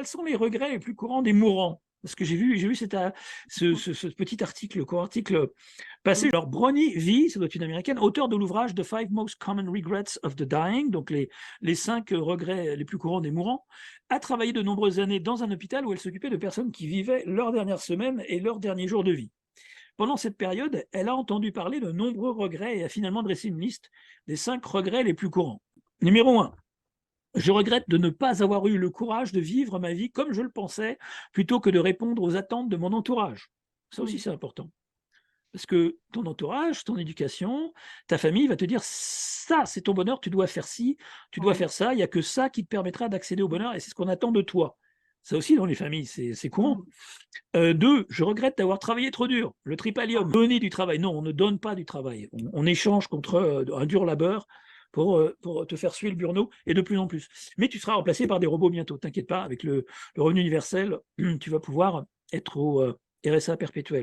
quels sont les regrets les plus courants des mourants? Parce que j'ai vu ce petit article, le court article passer. Alors, Bronnie V, ça doit être une américaine, auteure de l'ouvrage The Five Most Common Regrets of the Dying, donc les 5 regrets les plus courants des mourants, a travaillé de nombreuses années dans un hôpital où elle s'occupait de personnes qui vivaient leurs dernières semaines et leurs derniers jours de vie. Pendant cette période, elle a entendu parler de nombreux regrets et a finalement dressé une liste des 5 regrets les plus courants. Numéro 1. Je regrette de ne pas avoir eu le courage de vivre ma vie comme je le pensais, plutôt que de répondre aux attentes de mon entourage. Ça aussi, c'est important. Parce que ton entourage, ton éducation, ta famille va te dire ça, c'est ton bonheur, tu dois faire ci, tu dois Ouais. faire ça, il n'y a que ça qui te permettra d'accéder au bonheur et c'est ce qu'on attend de toi. Ça aussi, dans les familles, c'est courant. Mmh. 2, je regrette d'avoir travaillé trop dur. Le tripalium, donner du travail. Non, on ne donne pas du travail. On échange contre un dur labeur pour te faire suer le burneau, et de plus en plus. Mais tu seras remplacé par des robots bientôt, t'inquiète pas, avec le revenu universel, tu vas pouvoir être au RSA perpétuel.